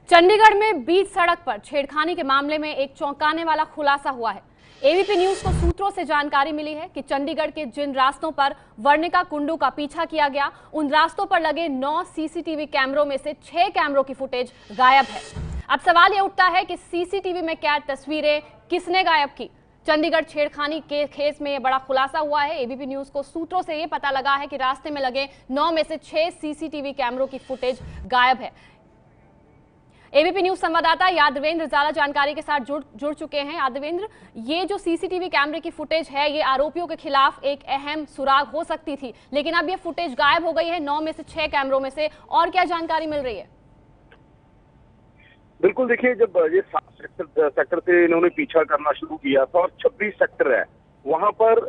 चंडीगढ़ में बीच सड़क पर छेड़खानी के मामले में एक चौंकाने वाला खुलासा हुआ है। एबीपी न्यूज को सूत्रों से जानकारी मिली है कि चंडीगढ़ के जिन रास्तों पर वर्णिका कुंडू का पीछा किया गया, उन रास्तों पर लगे 9 सीसीटीवी कैमरों में से 6 कैमरों की फुटेज गायब है। अब सवाल यह उठता है कि सीसीटीवी में कैद तस्वीरें किसने गायब की। चंडीगढ़ छेड़खानी के केस में यह बड़ा खुलासा हुआ है। एबीपी न्यूज को सूत्रों से यह पता लगा है कि रास्ते में लगे 9 में से 6 सीसीटीवी कैमरों की फुटेज गायब है। एबीपी न्यूज संवाददाता यादवेंद्र जाला जानकारी के साथ जुड़ चुके हैं। यादवेंद्र, ये जो सीसीटीवी कैमरे की फुटेज है, ये आरोपियों के खिलाफ एक अहम सुराग हो सकती थी, लेकिन अब ये फुटेज गायब हो गई है 9 में से 6 कैमरों में से। और क्या जानकारी मिल रही है? बिल्कुल, देखिए, जब ये 7 सेक्टर से इन्होंने पीछा करना शुरू किया था और 26 सेक्टर है, वहां पर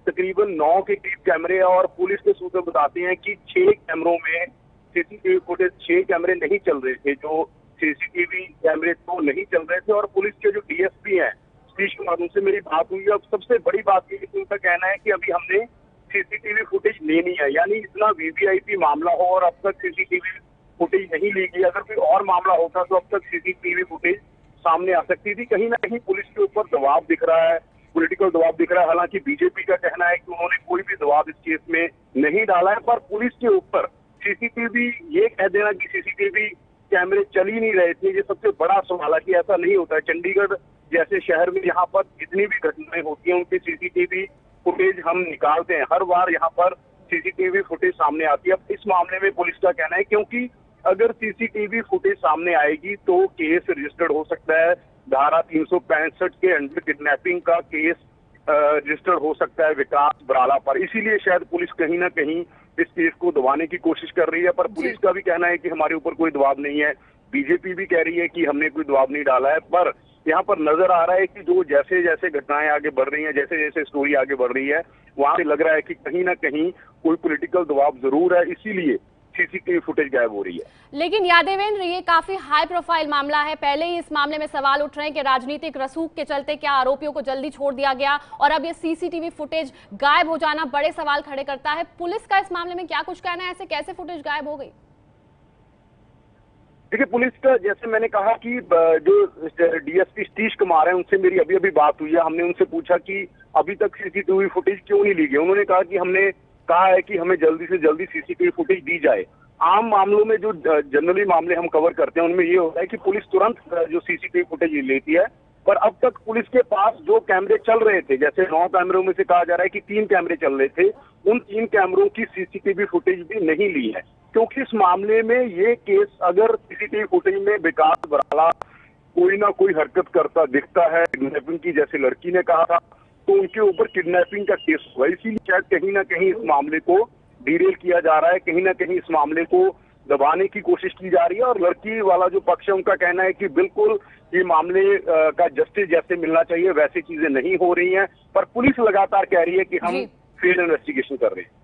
तकरीबन 9 के करीब कैमरे हैं और पुलिस के सूत्र बताते हैं कि 6 कैमरों में सीसीटीवी फुटेज 6 कैमरे नहीं चल रहे थे। जो सीसीटीवी कैमरे तो नहीं चल रहे थे और पुलिस के जो डीएसपी हैं सतीश कुमार, उनसे मेरी बात हुई। अब सबसे बड़ी बात ये है कि उनका कहना है कि अभी हमने सीसीटीवी फुटेज लेनी है, यानी इतना वीवीआईपी मामला हो और अब तक सीसीटीवी फुटेज नहीं ली गई। अगर कोई और मामला होता तो अब तक सीसीटीवी फुटेज सामने आ सकती थी। कहीं ना कहीं पुलिस के ऊपर दबाव दिख रहा है, पॉलिटिकल दबाव दिख रहा है। हालांकि बीजेपी का कहना है कि उन्होंने कोई भी दबाव इस केस में नहीं डाला है, पर पुलिस के ऊपर सीसीटीवी ये कह देना कि सीसीटीवी कैमरे चल ही नहीं रहे थे, ये सबसे बड़ा सवाल है कि ऐसा नहीं होता है। चंडीगढ़ जैसे शहर में यहाँ पर जितनी भी घटनाएं होती हैं उनकी सीसीटीवी फुटेज हम निकालते हैं, हर बार यहाँ पर सीसीटीवी फुटेज सामने आती है। अब इस मामले में पुलिस का कहना है क्योंकि अगर सीसीटीवी फुटेज सामने आएगी तो केस रजिस्टर्ड हो सकता है। धारा 365 के अंडर किडनैपिंग का केस रजिस्टर्ड हो सकता है विकास बराला पर। इसीलिए शायद पुलिस कहीं ना कहीं इस केस को दबाने की कोशिश कर रही है, पर पुलिस का भी कहना है कि हमारे ऊपर कोई दबाव नहीं है। बीजेपी भी कह रही है कि हमने कोई दबाव नहीं डाला है, पर यहाँ पर नजर आ रहा है कि जो जैसे जैसे घटनाएं आगे बढ़ रही हैं, जैसे जैसे स्टोरी आगे बढ़ रही है, वहां से लग रहा है कि कहीं ना कहीं कोई पॉलिटिकल दबाव जरूर है, इसीलिए सीसीटीवी फुटेज गायब हो रही है। लेकिन यादवेंद्र, ये काफी हाई प्रोफाइल मामला है। पहले ही इस मामले में सवाल उठ रहे हैं कि राजनीतिक रसूख के चलते क्या आरोपियों को जल्दी छोड़ दिया गया, और अब ये सीसीटीवी फुटेज गायब हो जाना बड़े सवाल खड़े करता है। पुलिस का इस मामले में क्या कुछ कहना है? ऐसे कैसे फुटेज गायब हो गई? देखिए, पुलिस का जैसे मैंने कहा कि जो डीएसपी सतीश कुमार है, उनसे मेरी अभी अभी बात हुई है। हमने उनसे पूछा कि अभी तक सीसीटीवी फुटेज क्यों नहीं ली गई। उन्होंने कहा कि हमने कहा है कि हमें जल्दी से जल्दी सीसीटीवी फुटेज दी जाए। आम मामलों में जो जनरली मामले हम कवर करते हैं उनमें ये होता है कि पुलिस तुरंत जो सीसीटीवी फुटेज लेती है, पर अब तक पुलिस के पास जो कैमरे चल रहे थे, जैसे 9 कैमरों में से कहा जा रहा है कि 3 कैमरे चल रहे थे, उन 3 कैमरों की सीसीटीवी फुटेज भी नहीं ली है। क्योंकि इस मामले में ये केस अगर सीसीटीवी फुटेज में विकास बराला कोई ना कोई हरकत करता दिखता है, किडनैपिंग की, जैसे लड़की ने कहा था, तो उनके ऊपर किडनैपिंग का केस हुआ। इसीलिए शायद कहीं ना कहीं इस मामले को डिरेल किया जा रहा है, कहीं ना कहीं इस मामले को दबाने की कोशिश की जा रही है। और लड़की वाला जो पक्ष है उनका कहना है कि बिल्कुल ये मामले का जस्टिस जैसे मिलना चाहिए वैसी चीजें नहीं हो रही हैं, पर पुलिस लगातार कह रही है कि हम फील्ड इन्वेस्टिगेशन कर रहे हैं।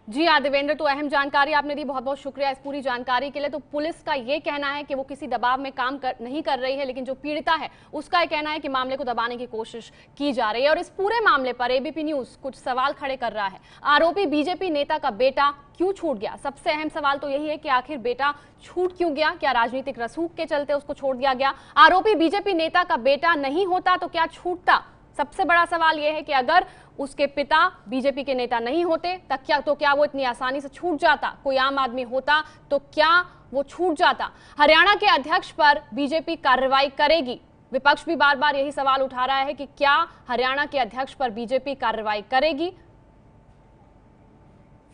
जी यादवेंद्र, तो अहम जानकारी आपने दी, बहुत बहुत शुक्रिया इस पूरी जानकारी के लिए। तो पुलिस का ये कहना है कि वो किसी दबाव में काम नहीं कर रही है, लेकिन जो पीड़िता है उसका ये कहना है कि मामले को दबाने की कोशिश की जा रही है। और इस पूरे मामले पर एबीपी न्यूज कुछ सवाल खड़े कर रहा है। आरोपी बीजेपी नेता का बेटा क्यों छूट गया? सबसे अहम सवाल तो यही है कि आखिर बेटा छूट क्यों गया? क्या राजनीतिक रसूख के चलते उसको छोड़ दिया गया? आरोपी बीजेपी नेता का बेटा नहीं होता तो क्या छूटता? सबसे बड़ा सवाल यह है कि अगर उसके पिता बीजेपी के नेता नहीं होते तो क्या वो इतनी आसानी से छूट जाता? कोई आम आदमी होता तो क्या वो छूट जाता? हरियाणा के अध्यक्ष पर बीजेपी कार्रवाई करेगी। विपक्ष भी बार बार यही सवाल उठा रहा है कि क्या हरियाणा के अध्यक्ष पर बीजेपी कार्रवाई करेगी।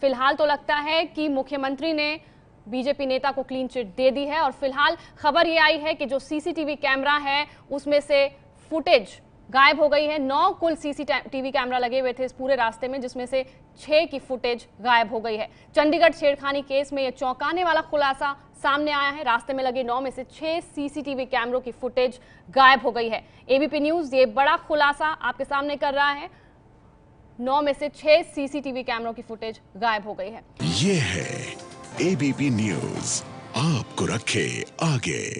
फिलहाल तो लगता है कि मुख्यमंत्री ने बीजेपी नेता को क्लीन चिट दे दी है, और फिलहाल खबर यह आई है कि जो सीसीटीवी कैमरा है उसमें से फुटेज गायब हो गई है। 9 कुल सीसीटीवी कैमरा लगे हुए थे इस पूरे रास्ते में, जिसमें से 6 की फुटेज गायब हो गई है। चंडीगढ़ छेड़खानी केस में यह चौंकाने वाला खुलासा सामने आया है। रास्ते में लगे 9 में से 6 सीसीटीवी कैमरों की फुटेज गायब हो गई है। एबीपी न्यूज ये बड़ा खुलासा आपके सामने कर रहा है। 9 में से 6 सीसीटीवी कैमरों की फुटेज गायब हो गई है। ये है एबीपी न्यूज, आपको रखे आगे।